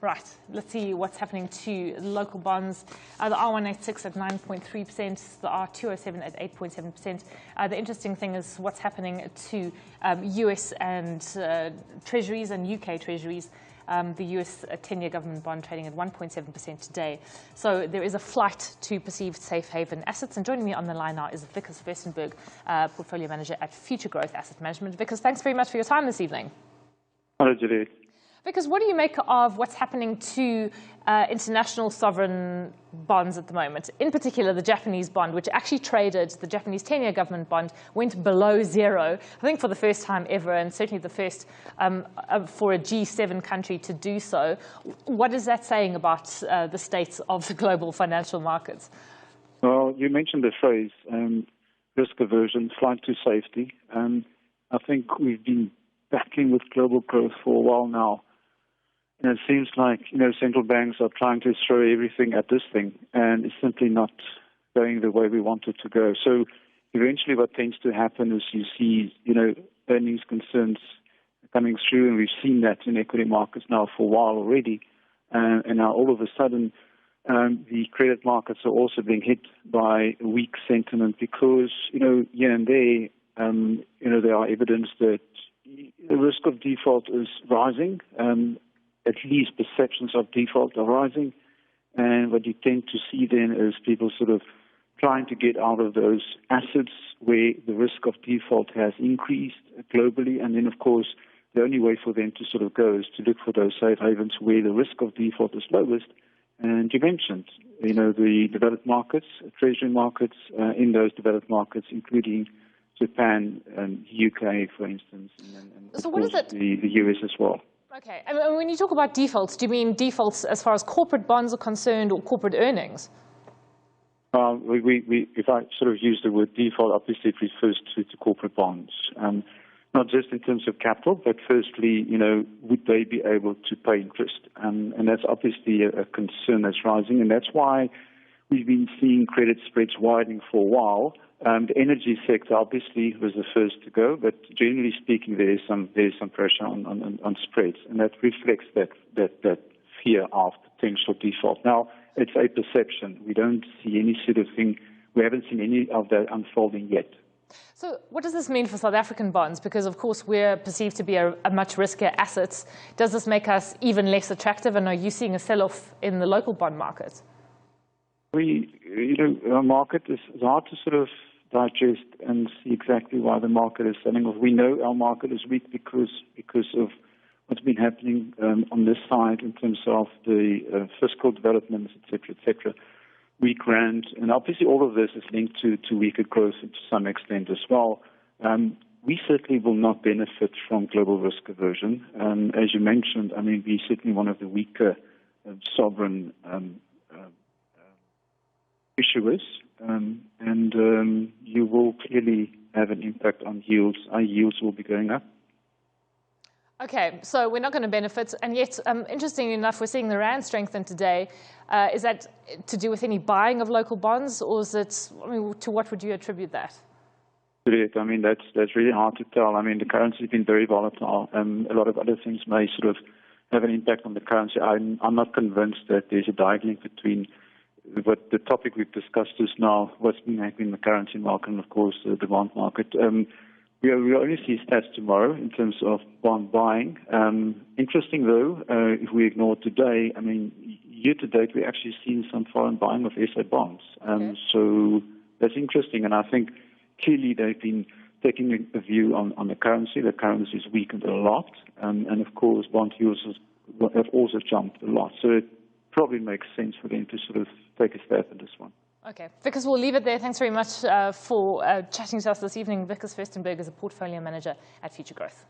Right, let's see what's happening to local bonds. The R186 at 9.3%, the R207 at 8.7%. The interesting thing is what's happening to US and treasuries and UK treasuries. The US 10-year government bond trading at 1.7% today. So there is a flight to perceived safe haven assets. And joining me on the line now is Wikus Furstenberg, portfolio manager at Future Growth Asset Management. Wikus, thanks very much for your time this evening. Hello, Juliet. Wikus, what do you make of what's happening to international sovereign bonds at the moment? In particular, the Japanese bond, which actually traded, the Japanese 10-year government bond, went below zero, I think for the first time ever, and certainly the first for a G7 country to do so. What is that saying about the state of the global financial markets? Well, you mentioned the phrase risk aversion, flight to safety. I think we've been battling with global growth for a while now. And it seems like, central banks are trying to throw everything at this thing, and it's simply not going the way we want it to go. So eventually what tends to happen is you see, earnings concerns coming through, and we've seen that in equity markets now for a while already. And now all of a sudden, the credit markets are also being hit by weak sentiment because, here and there, there are evidence that the risk of default is rising. At least perceptions of default are rising. And what you tend to see then is people sort of trying to get out of those assets where the risk of default has increased globally. And then, of course, the only way for them to sort of go is to look for those safe havens where the risk of default is lowest. And you mentioned, the developed markets, treasury markets in those developed markets, including Japan and UK, for instance, and so what is it? The US as well. Okay. And when you talk about defaults, do you mean defaults as far as corporate bonds are concerned or corporate earnings? If I sort of use the word default, obviously it refers to corporate bonds. Not just in terms of capital, but firstly, would they be able to pay interest? And that's obviously a concern that's rising, and that's why we've been seeing credit spreads widening for a while. The energy sector obviously was the first to go, but generally speaking, there is some pressure on spreads, and that reflects that fear of potential default. Now, it's a perception. We don't see any sort of thing. We haven't seen any of that unfolding yet. So what does this mean for South African bonds? Because, of course, we're perceived to be a much riskier asset. Does this make us even less attractive, and are you seeing a sell-off in the local bond market? Our market is hard to sort of digest and see exactly why the market is selling off. We know our market is weak because of what's been happening on this side in terms of the fiscal developments, et cetera, weak rand. And obviously all of this is linked to weaker growth to some extent as well. We certainly will not benefit from global risk aversion. As you mentioned, we're certainly one of the weaker sovereign issuers, and you will clearly have an impact on yields. Our yields will be going up. Okay, so we're not going to benefit, and yet, interestingly enough, we're seeing the rand strengthen today. Is that to do with any buying of local bonds, or is it? To what would you attribute that? That's really hard to tell. The currency's been very volatile. A lot of other things may sort of have an impact on the currency. I'm not convinced that there's a direct link between what the topic we've discussed is now, what's been happening in the currency market and, of course, the bond market. We'll only see stats tomorrow in terms of bond buying. Interesting, though, if we ignore today, year to date, we're actually seeing some foreign buying of SA bonds. Okay. So that's interesting, and I think clearly they've been taking a view on the currency. The currency has weakened a lot, and of course, bond yields have also jumped a lot. So it probably makes sense for them to sort of take a stab at this one. Okay, Wikus, we'll leave it there. Thanks very much for chatting to us this evening. Wikus Furstenberg is a portfolio manager at Future Growth.